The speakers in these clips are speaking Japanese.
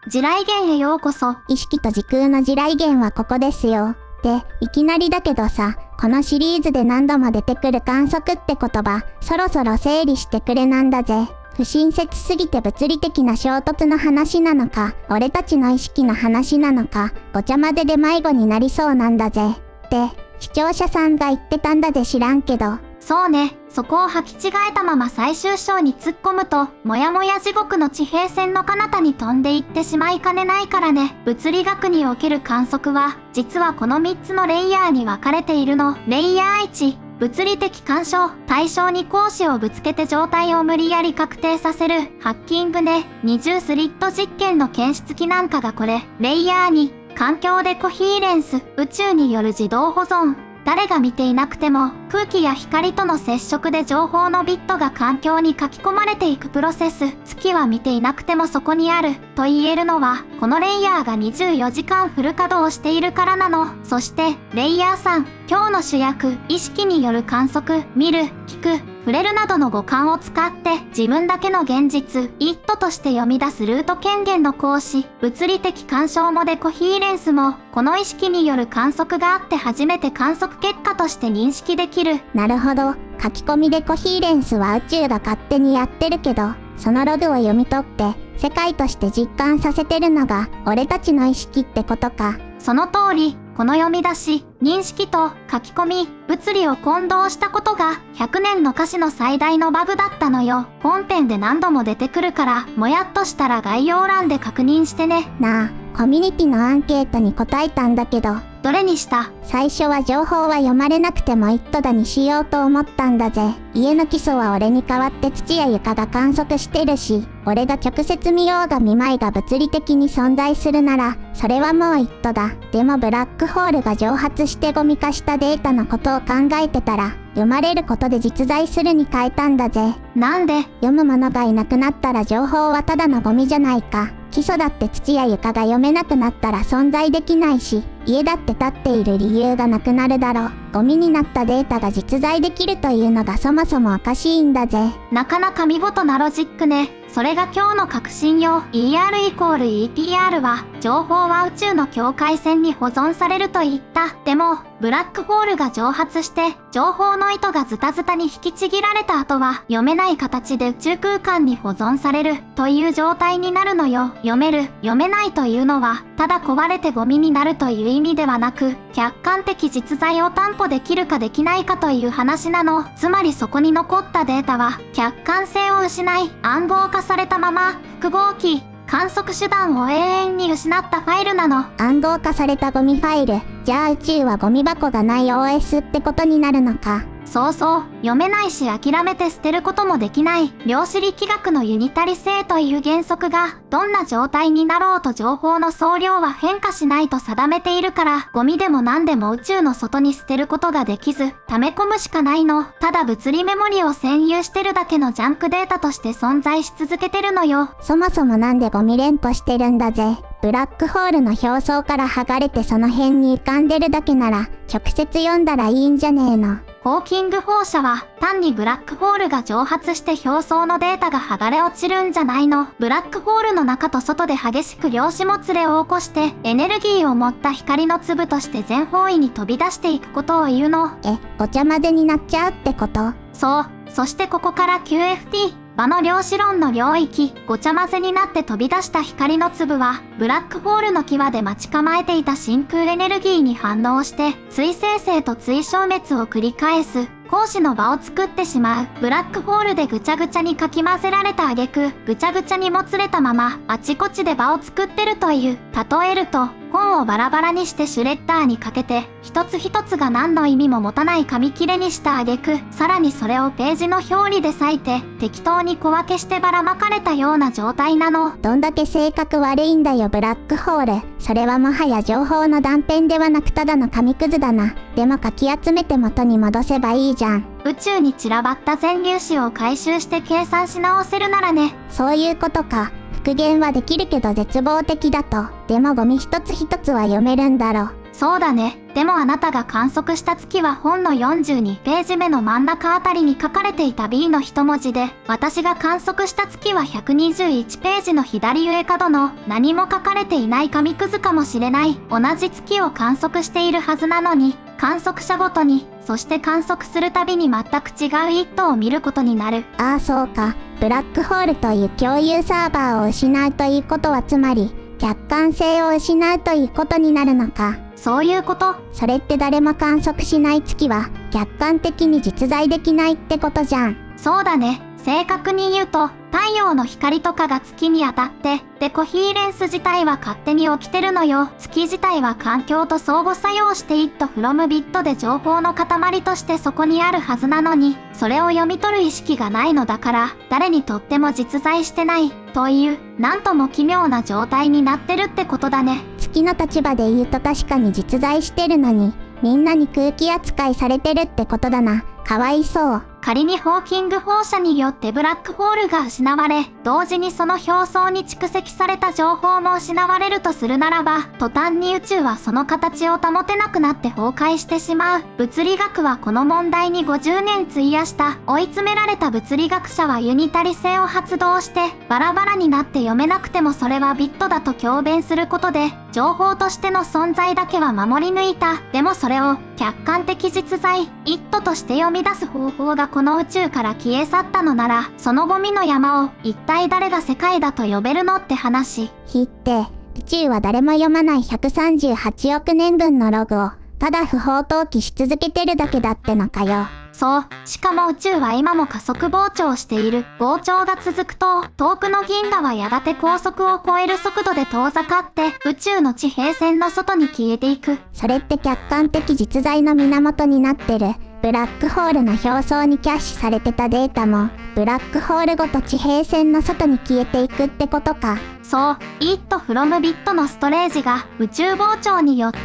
地雷原へようこそ。意識と時空の地雷原はここですよ。で、いきなりだけどさ、このシリーズで何度も出てくる観測って言葉、そろそろ整理してくれなんだぜ。不親切すぎて物理的な衝突の話なのか、俺たちの意識の話なのか、ごちゃ混ぜで迷子になりそうなんだぜ。って視聴者さんが言ってたんだぜ。知らんけど。そうね、そこを履き違えたまま最終章に突っ込むと、もやもや地獄の地平線の彼方に飛んでいってしまいかねないからね。物理学における観測は、実はこの3つのレイヤーに分かれているの。レイヤー1、物理的干渉、対象に光子をぶつけて状態を無理やり確定させる、ハッキングで、二重スリット実験の検出機なんかがこれ。レイヤー2、環境でコヒーレンス、宇宙による自動保存。誰が見ていなくても空気や光との接触で情報のビットが環境に書き込まれていくプロセス。月は見ていなくてもそこにあると言えるのはこのレイヤーが24時間フル稼働しているからなの。そしてレイヤー3、今日の主役、意識による観測、見る、聞く、触れるなどの五感を使って自分だけの現実、イットとして読み出すルート権限の行使、物理的干渉もデコヒーレンスも、この意識による観測があって初めて観測結果として認識できる。なるほど。書き込みデコヒーレンスは宇宙が勝手にやってるけど、そのログを読み取って世界として実感させてるのが俺たちの意識ってことか。その通り、この読み出し、認識と書き込み、物理を混同したことが100年の歌詞の最大のバグだったのよ。本編で何度も出てくるから、もやっとしたら概要欄で確認してね。なあ、コミュニティのアンケートに答えたんだけど、どれにした？最初は情報は読まれなくてもイットだにしようと思ったんだぜ。家の基礎は俺に代わって土や床が観測してるし、俺が直接見ようが見まいが物理的に存在するなら、それはもうイットだ。でもブラックホールが蒸発してゴミ化したデータのことを考えてたら、読まれることで実在するに変えたんだぜ。なんで？読むものがいなくなったら情報はただのゴミじゃないか。基礎だって土や床が読めなくなったら存在できないし、家だって立っている理由がなくなるだろう。ゴミになったデータが実在できるというのがそもそもおかしいんだぜ。なかなか見事なロジックね。それが今日の確信よ。ER=EPR は、情報は宇宙の境界線に保存されると言った。でも、ブラックホールが蒸発して、情報の糸がズタズタに引きちぎられた後は、読めない形で宇宙空間に保存される、という状態になるのよ。読める、読めないというのは、ただ壊れてゴミになるという意味ではなく、客観的実在を担保できるかできないかという話なの。つまりそこに残ったデータは、客観性を失い、暗号化されたまま、複合機、観測手段を永遠に失ったファイルなの。暗号化されたゴミファイル。じゃあ宇宙はゴミ箱がない OS ってことになるのか。そうそう、読めないし諦めて捨てることもできない。量子力学のユニタリ性という原則が、どんな状態になろうと情報の総量は変化しないと定めているから、ゴミでも何でも宇宙の外に捨てることができず、溜め込むしかないの。ただ物理メモリを占有してるだけのジャンクデータとして存在し続けてるのよ。そもそもなんでゴミ連呼してるんだぜ。ブラックホールの表層から剥がれてその辺に浮かんでるだけなら、直接読んだらいいんじゃねえの。ホーキング放射は単にブラックホールが蒸発して表層のデータが剥がれ落ちるんじゃないの。ブラックホールの中と外で激しく量子もつれを起こしてエネルギーを持った光の粒として全方位に飛び出していくことを言うの。ごちゃ混ぜになっちゃうってこと？そう。そしてここから QFT、場の量子論の領域、ごちゃ混ぜになって飛び出した光の粒は、ブラックホールの際で待ち構えていた真空エネルギーに反応して、追生成と追消滅を繰り返す、光子の場を作ってしまう。ブラックホールでぐちゃぐちゃにかき混ぜられた挙句、ぐちゃぐちゃにもつれたまま、あちこちで場を作ってるという。例えると、本をバラバラにしてシュレッダーにかけて、一つ一つが何の意味も持たない紙切れにした挙句、さらにそれをページの表裏で裂いて、適当に小分けしてばらまかれたような状態なの。どんだけ性格悪いんだよブラックホール。それはもはや情報の断片ではなくただの紙くずだな。でもかき集めて元に戻せばいいじゃん。宇宙に散らばった全粒子を回収して計算し直せるならね。そういうことか。復元はできるけど絶望的だと。でもゴミ一つ一つは読めるんだろ。そうだね。でもあなたが観測した月は本の42ページ目の真ん中あたりに書かれていた B の一文字で、私が観測した月は121ページの左上角の何も書かれていない紙くずかもしれない。同じ月を観測しているはずなのに、観測者ごとに、そして観測するたびに全く違う一途を見ることになる。ああそうか。ブラックホールという共有サーバーを失うということはつまり、客観性を失うということになるのか。そういうこと。それって誰も観測しない月は客観的に実在できないってことじゃん。そうだね。正確に言うと、太陽の光とかが月に当たって、デコヒーレンス自体は勝手に起きてるのよ。月自体は環境と相互作用してit from bitで情報の塊としてそこにあるはずなのに、それを読み取る意識がないのだから、誰にとっても実在してない、という、なんとも奇妙な状態になってるってことだね。月の立場で言うと確かに実在してるのに、みんなに空気扱いされてるってことだな。かわいそう。仮にホーキング放射によってブラックホールが失われ、同時にその表層に蓄積された情報も失われるとするならば、途端に宇宙はその形を保てなくなって崩壊してしまう。物理学はこの問題に50年費やした。追い詰められた物理学者はユニタリ性を発動して、バラバラになって読めなくてもそれはビットだと強弁することで、情報としての存在だけは守り抜いた。でもそれを客観的実在、イットとして読み出す方法がこの宇宙から消え去ったのなら、そのゴミの山を一体誰が世界だと呼べるのって話。って、宇宙は誰も読まない138億年分のログを、ただ不法投棄し続けてるだけだってのかよ。そう。しかも宇宙は今も加速膨張している。膨張が続くと、遠くの銀河はやがて高速を超える速度で遠ざかって、宇宙の地平線の外に消えていく。それって客観的実在の源になってる。ブラックホールの表層にキャッシュされてたデータも、ブラックホールごと地平線の外に消えていくってことか。そう、it from bit のストレージが宇宙膨張によって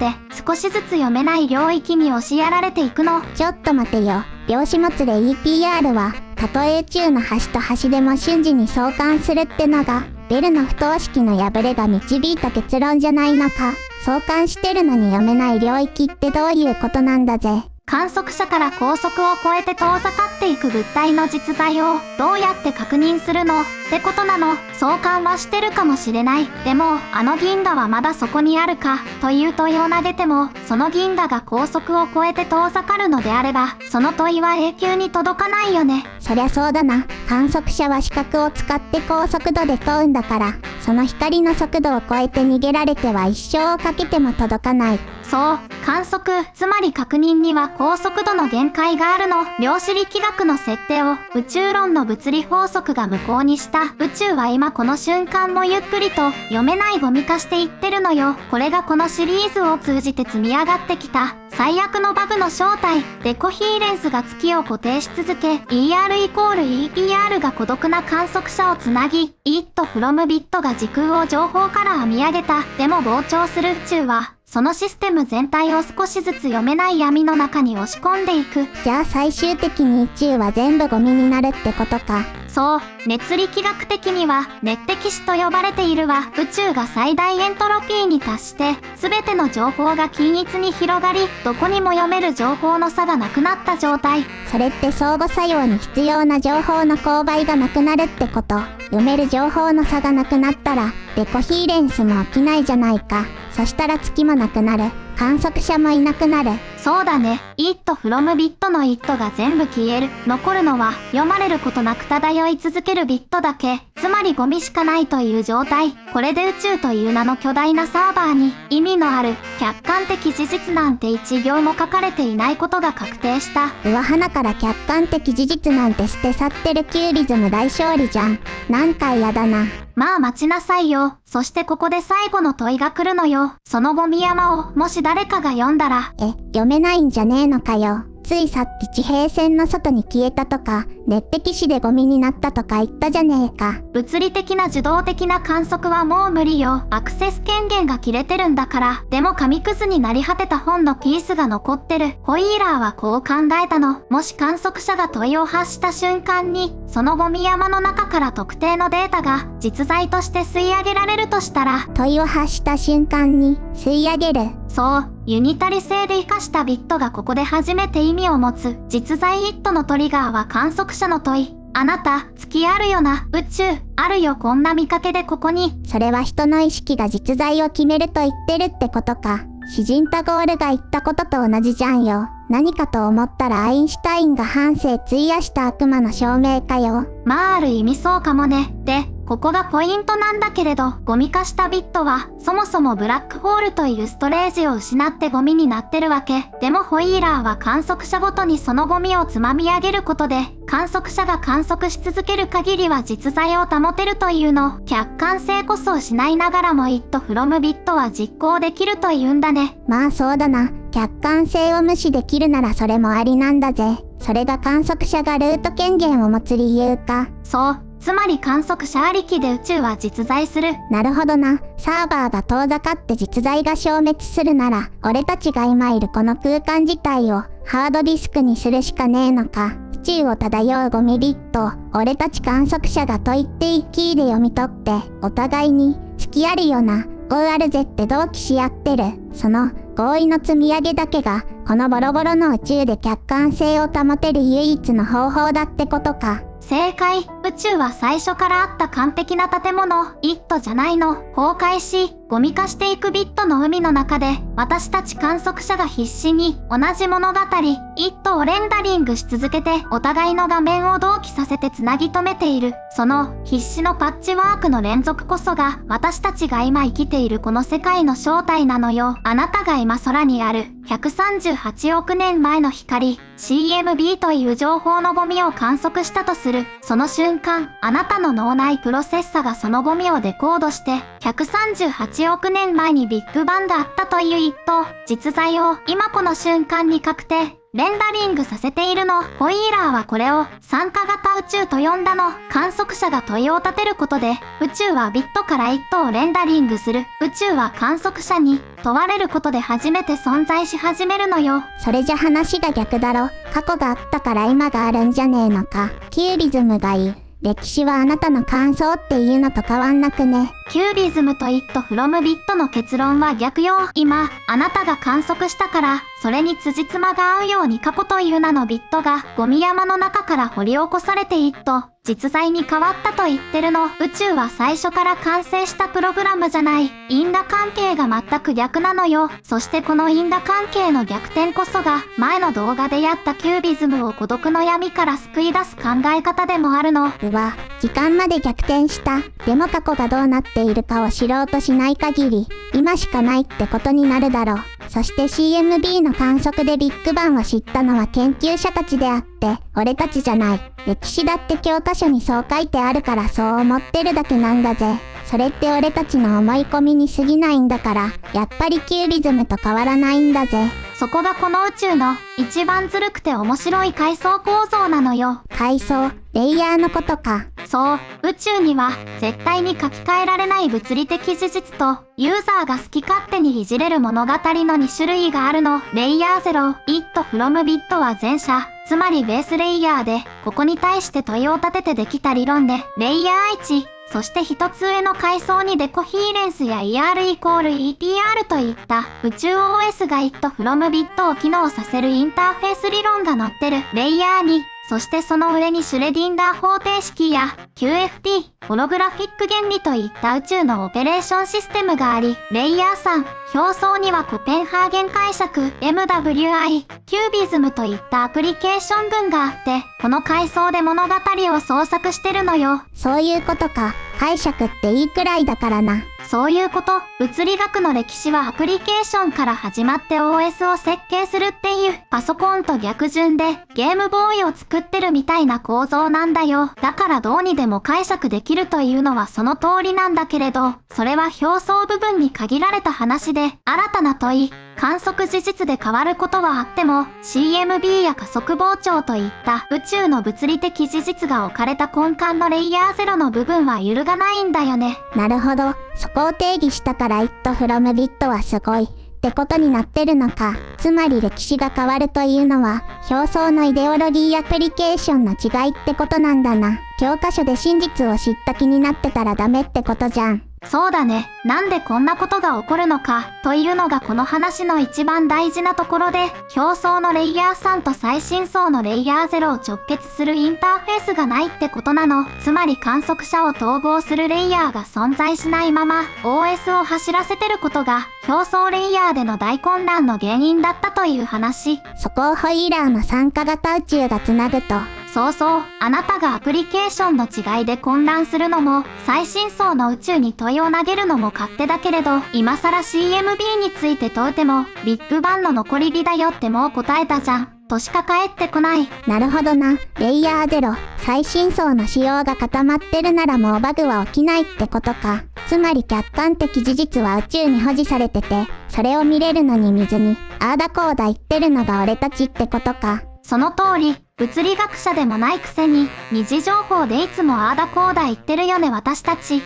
少しずつ読めない領域に押しやられていくの。ちょっと待てよ。量子もつれ EPR は、たとえ宇宙の端と端でも瞬時に相関するってのが、ベルの不等式の破れが導いた結論じゃないのか。相関してるのに読めない領域ってどういうことなんだぜ。観測者から高速を超えて遠ざかっていく物体の実在をどうやって確認するのってことなの。相関はしてるかもしれない。でも、あの銀河はまだそこにあるかという問いを投げても、その銀河が高速を超えて遠ざかるのであれば、その問いは永久に届かないよね。そりゃそうだな。観測者は視覚を使って高速度で問うんだから、その光の速度を超えて逃げられては一生をかけても届かない。そう、観測、つまり確認には高速度の限界があるの。量子力学の設定を宇宙論の物理法則が無効にした。宇宙は今この瞬間もゆっくりと読めないゴミ化していってるのよ。これがこのシリーズを通じて積み上がってきた最悪のバグの正体。デコヒーレンスが月を固定し続け、ER=EPR が孤独な観測者をつなぎ、it from bit が時空を情報から編み上げた。でも膨張する宇宙は、そのシステム全体を少しずつ読めない闇の中に押し込んでいく。じゃあ最終的に宇宙は全部ゴミになるってことか。そう、熱力学的には熱滴子と呼ばれているわ。宇宙が最大エントロピーに達して、すべての情報が均一に広がり、どこにも読める情報の差がなくなった状態。それって相互作用に必要な情報の勾配がなくなるってこと。読める情報の差がなくなったら、デコヒーレンスも起きないじゃないか。そしたら月もなくなる。観測者もいなくなる。そうだね。it from bit の it が全部消える。残るのは読まれることなく漂い続けるビットだけ。つまりゴミしかないという状態。これで宇宙という名の巨大なサーバーに意味のある客観的事実なんて一行も書かれていないことが確定した。上花から客観的事実なんて捨て去ってるキューリズム大勝利じゃん。なんかやだな。まあ待ちなさいよ。そしてここで最後の問いが来るのよ。そのゴミ山をもし誰かが読んだら。読めないんじゃねえのかよ。ついさっき地平線の外に消えたとか、熱滴子でゴミになったとか言ったじゃねえか。物理的な受動的な観測はもう無理よ。アクセス権限が切れてるんだから。でも紙くずになり果てた本のピースが残ってる。ホイーラーはこう考えたの。もし観測者が問いを発した瞬間に、そのゴミ山の中から特定のデータが実在として吸い上げられるとしたら。問いを発した瞬間に吸い上げる。そう、ユニタリ性で活かしたビットがここで初めて意味を持つ。実在ヒットのトリガーは観測者の問い。あなた、月あるよな、宇宙、あるよこんな見かけでここに。それは人の意識が実在を決めると言ってるってことか。詩人タゴールが言ったことと同じじゃんよ。何かと思ったらアインシュタインが半生費やした悪魔の証明かよ。まあある意味そうかもね。で、ここがポイントなんだけれど、ゴミ化したビットは、そもそもブラックホールというストレージを失ってゴミになってるわけ。でもホイーラーは観測者ごとにそのゴミをつまみ上げることで、観測者が観測し続ける限りは実在を保てるというの。客観性こそ失いながらもit from bitは実行できるというんだね。まあそうだな。客観性を無視できるならそれもありなんだぜ。それが観測者がルート権限を持つ理由か。そう。つまり観測者ありきで宇宙は実在する。なるほどな。サーバーが遠ざかって実在が消滅するなら、俺たちが今いるこの空間自体をハードディスクにするしかねえのか。宇宙を漂うゴミビットを俺たち観測者がと言って一キーで読み取って、お互いに月あるよな、ORZ って同期し合ってる。その合意の積み上げだけが、このボロボロの宇宙で客観性を保てる唯一の方法だってことか。正解。宇宙は最初からあった完璧な建物、itじゃないの。崩壊し、ゴミ化していくビットの海の中で、私たち観測者が必死に同じ物語、itをレンダリングし続けて、お互いの画面を同期させてつなぎ止めている。その必死のパッチワークの連続こそが、私たちが今生きているこの世界の正体なのよ。あなたが今空にある138億年前の光、CMB という情報のゴミを観測したとする。その瞬間、あなたの脳内プロセッサがそのゴミをデコードして、138億年前にビッグバンがあったという実在を今この瞬間に確定。レンダリングさせているの。ホイーラーはこれを参加型宇宙と呼んだの。観測者が問いを立てることで、宇宙はビットからitをレンダリングする。宇宙は観測者に問われることで初めて存在し始めるのよ。それじゃ話が逆だろ。過去があったから今があるんじゃねえのか。キュービズムが言う。歴史はあなたの感想っていうのと変わんなくね。キュービズムとit from bitの結論は逆よ。今、あなたが観測したから、それに辻褄が合うように過去という名のビットがゴミ山の中から掘り起こされて実在に変わったと言ってるの。宇宙は最初から完成したプログラムじゃない。因果関係が全く逆なのよ。そしてこの因果関係の逆転こそが前の動画でやったキュービズムを孤独の闇から救い出す考え方でもあるの。うわ、時間まで逆転した。でも過去がどうなっているかを知ろうとしない限り、今しかないってことになるだろう。そして CMB の観測でビッグバンを知ったのは研究者たちであって、俺たちじゃない。歴史だって教科書にそう書いてあるからそう思ってるだけなんだぜ。それって俺たちの思い込みに過ぎないんだから、やっぱりキュービズムと変わらないんだぜ。そこがこの宇宙の一番ずるくて面白い階層構造なのよ。階層、レイヤーのことか。そう、宇宙には絶対に書き換えられない物理的事実と、ユーザーが好き勝手にいじれる物語の2種類があるの。レイヤー0、it from bit は前者。つまりベースレイヤーで、ここに対して問いを立ててできた理論で、レイヤー1、そして一つ上の階層にデコヒーレンスや ER=ETR といった宇宙 OS がit from bit を機能させるインターフェース理論が載ってる。レイヤー2、そしてその上にシュレディンダー方程式や QFT、ホログラフィック原理といった宇宙のオペレーションシステムがあり、レイヤー3、表層にはコペンハーゲン解釈、MWI、キュービズムといったアプリケーション群があって、この階層で物語を創作してるのよ。そういうことか。解釈っていいくらいだからな。そういうこと。物理学の歴史はアプリケーションから始まって OS を設計するっていうパソコンと逆順でゲームボーイを作ってるみたいな構造なんだよ。だからどうにでも解釈できるというのはその通りなんだけれど、それは表層部分に限られた話で、新たな問い、観測事実で変わることはあっても CMB や加速膨張といった宇宙の物理的事実が置かれた根幹のレイヤー0の部分は揺るがないんだよね。なるほど。そこを定義したからit from bit はすごいってことになってるのか。つまり歴史が変わるというのは表層のイデオロギーアプリケーションの違いってことなんだな。教科書で真実を知った気になってたらダメってことじゃん。そうだね。なんでこんなことが起こるのか、というのがこの話の一番大事なところで、表層のレイヤー3と最深層のレイヤー0を直結するインターフェースがないってことなの。つまり観測者を統合するレイヤーが存在しないまま、OS を走らせてることが、表層レイヤーでの大混乱の原因だったという話。そこをホイーラーの参加型宇宙がつなぐと、そうそう、あなたがアプリケーションの違いで混乱するのも、最深層の宇宙に問いを投げるのも勝手だけれど、今更 CMB について問うても、ビッグバンの残り火だよってもう答えたじゃん、としか返ってこない。なるほどな。レイヤー0、最深層の仕様が固まってるならもうバグは起きないってことか。つまり客観的事実は宇宙に保持されてて、それを見れるのに見ずに、あーだこーだ言ってるのが俺たちってことか。その通り、物理学者でもないくせに、二次情報でいつもあーだこーだ言ってるよね私たち。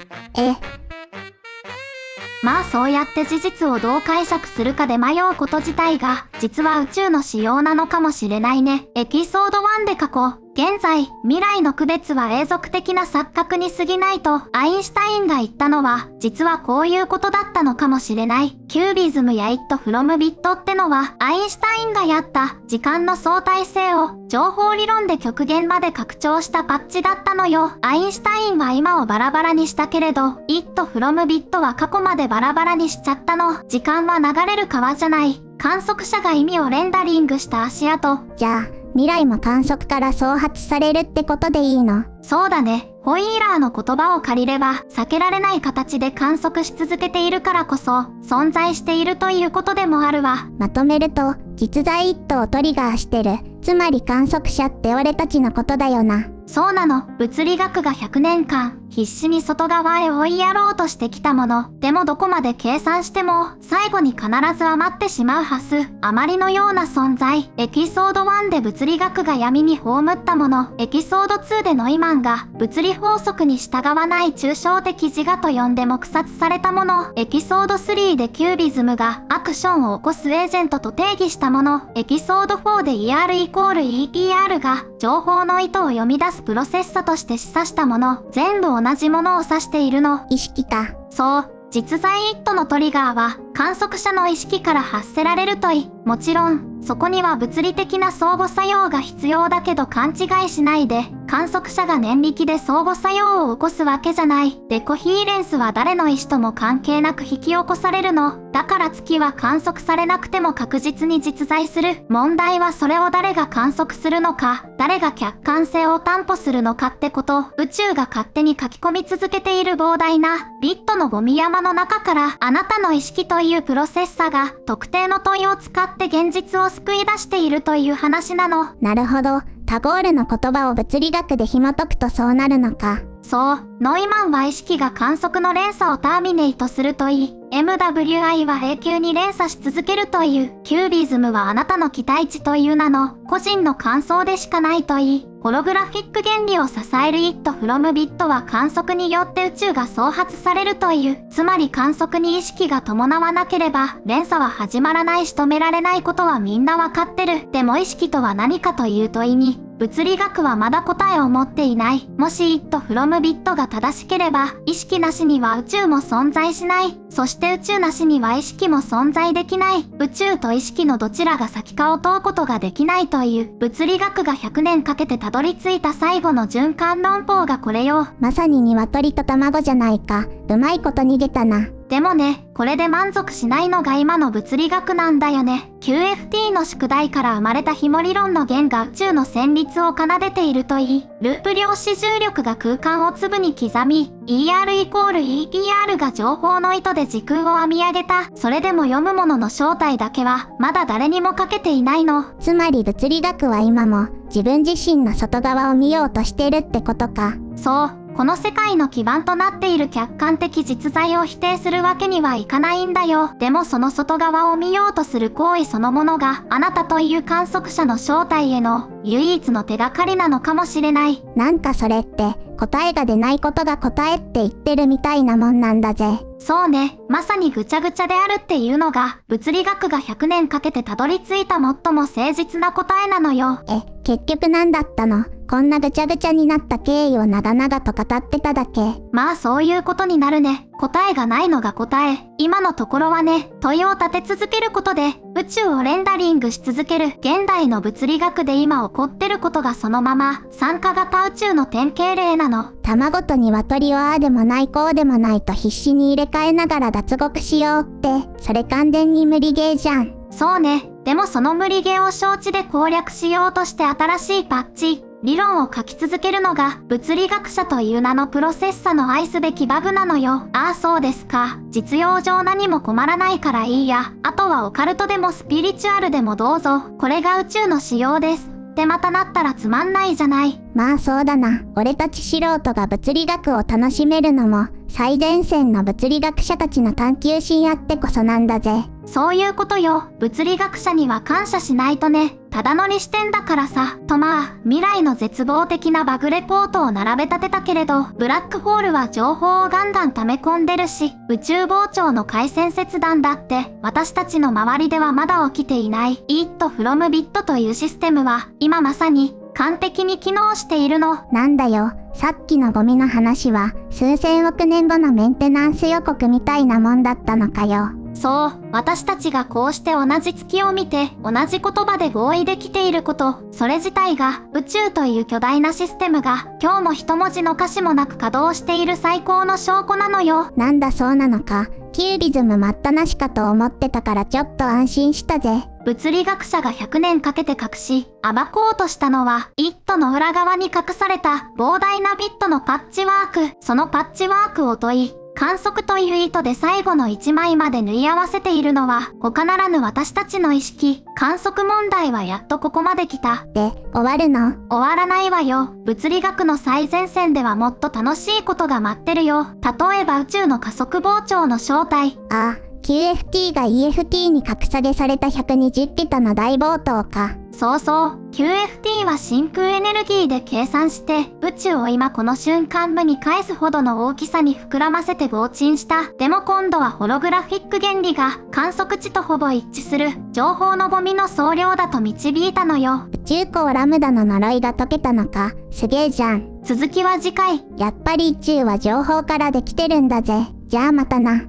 まあそうやって事実をどう解釈するかで迷うこと自体が、実は宇宙の仕様なのかもしれないね。エピソード1で過去、現在、未来の区別は永続的な錯覚に過ぎないと、アインシュタインが言ったのは、実はこういうことだったのかもしれない。キュービズムや It from Bit ってのは、アインシュタインがやった時間の相対性を情報理論で極限まで拡張したパッチだったのよ。アインシュタインは今をバラバラにしたけれど、It from Bit は過去までバラバラにしちゃったの。時間は流れる川じゃない。観測者が意味をレンダリングした足跡。じゃあ、未来も観測から創発されるってことでいいの？そうだね。ホイーラーの言葉を借りれば、避けられない形で観測し続けているからこそ、存在しているということでもあるわ。まとめると、実在一途をトリガーしてる。つまり観測者って俺たちのことだよな。そうなの。物理学が100年間、必死に外側へ追いやろうとしてきたもの。でもどこまで計算しても、最後に必ず余ってしまうはず。余りのような存在。エピソード1で物理学が闇に葬ったもの。エピソード2でノイマンが、物理法則に従わない抽象的自我と呼んで黙殺されたもの。エピソード3でキュービズムが、アクションを起こすエージェントと定義したもの。エピソード4で ER=EPR が、情報の意図を読み出すプロセッサとして示唆したもの。全部同じものを指しているの。意識か。そう。実在一途のトリガーは観測者の意識から発せられるといい。もちろん、そこには物理的な相互作用が必要だけど勘違いしないで、観測者が念力で相互作用を起こすわけじゃない。デコヒーレンスは誰の意思とも関係なく引き起こされるの。だから月は観測されなくても確実に実在する。問題はそれを誰が観測するのか、誰が客観性を担保するのかってこと。宇宙が勝手に書き込み続けている膨大なビットのゴミ山の中からあなたの意識というプロセッサが特定の問いを使って現実を救い出しているという話なの。なるほど。タゴールの言葉を物理学で紐解くとそうなるのか。そう。ノイマンは意識が観測の連鎖をターミネイトするといい。MWI は永久に連鎖し続けるという。キュービズムはあなたの期待値という名の個人の感想でしかないといい。ホログラフィック原理を支える It from Bit は観測によって宇宙が創発されるという。つまり観測に意識が伴わなければ連鎖は始まらないし止められないことはみんなわかってる。でも意識とは何かという問いに、物理学はまだ答えを持っていない。もし It from Bit が正しければ、意識なしには宇宙も存在しない。そして宇宙なしには意識も存在できない。宇宙と意識のどちらが先かを問うことができないという、物理学が100年かけてたどり着いた最後の循環論法がこれよ。まさに鶏と卵じゃないか。うまいこと逃げたな。でもね、これで満足しないのが今の物理学なんだよね。QFT の宿題から生まれた紐理論の弦が宇宙の旋律を奏でているといい。ループ量子重力が空間を粒に刻み、ER=EPR が情報の意図で時空を編み上げた。それでも読むものの正体だけは、まだ誰にも書けていないの。つまり物理学は今も、自分自身の外側を見ようとしてるってことか。そう。この世界の基盤となっている客観的実在を否定するわけにはいかないんだよ。でもその外側を見ようとする行為そのものがあなたという観測者の正体への唯一の手がかりなのかもしれない。なんかそれって答えが出ないことが答えって言ってるみたいなもんなんだぜ。そうね。まさにぐちゃぐちゃであるっていうのが物理学が100年かけてたどり着いた最も誠実な答えなのよ。結局なんだったの？こんなぐちゃぐちゃになった経緯を長々と語ってただけ。まあそういうことになるね。答えがないのが答え。今のところはね、問いを立て続けることで、宇宙をレンダリングし続ける現代の物理学で今起こってることがそのまま参加型宇宙の典型例なの。卵と鶏をああでもないこうでもないと必死に入れ替えながら脱獄しようって、それ完全に無理ゲーじゃん。そうね。でもその無理ゲーを承知で攻略しようとして新しいパッチ、理論を書き続けるのが物理学者という名のプロセッサの愛すべきバグなのよ。ああそうですか。実用上何も困らないからいいや。あとはオカルトでもスピリチュアルでもどうぞ。これが宇宙の仕様です。ってまたなったらつまんないじゃない。まあそうだな。俺たち素人が物理学を楽しめるのも最前線の物理学者たちの探求心あってこそなんだぜ。そういうことよ。物理学者には感謝しないとね。ただ乗り視点だからさ。とまあ、未来の絶望的なバグレポートを並べ立てたけれど、ブラックホールは情報をガンガン溜め込んでるし、宇宙膨張の回線切断だって、私たちの周りではまだ起きていない。It from Bit というシステムは、今まさに、完璧に機能しているの。なんだよ、さっきのゴミの話は、数千億年後のメンテナンス予告みたいなもんだったのかよ。そう、私たちがこうして同じ月を見て、同じ言葉で合意できていること、それ自体が、宇宙という巨大なシステムが、今日も一文字の歌詞もなく稼働している最高の証拠なのよ。なんだそうなのか。キュービズム待ったなしかと思ってたからちょっと安心したぜ。物理学者が100年かけて隠し、暴こうとしたのは、It の裏側に隠された膨大なビットのパッチワーク。そのパッチワークを問い、観測という糸で最後の1枚まで縫い合わせているのは、他ならぬ私たちの意識。観測問題はやっとここまで来た。で、終わるの？終わらないわよ。物理学の最前線ではもっと楽しいことが待ってるよ。例えば宇宙の加速膨張の正体。ああ、QFT が EFT に格下げされた120桁の大暴騰か。そうそう。QFT は真空エネルギーで計算して、宇宙を今この瞬間無に返すほどの大きさに膨らませて膨沈した。でも今度はホログラフィック原理が観測値とほぼ一致する情報のゴミの総量だと導いたのよ。宇宙港ラムダの呪いが解けたのか。すげえじゃん。続きは次回。やっぱり宇宙は情報からできてるんだぜ。じゃあまたな。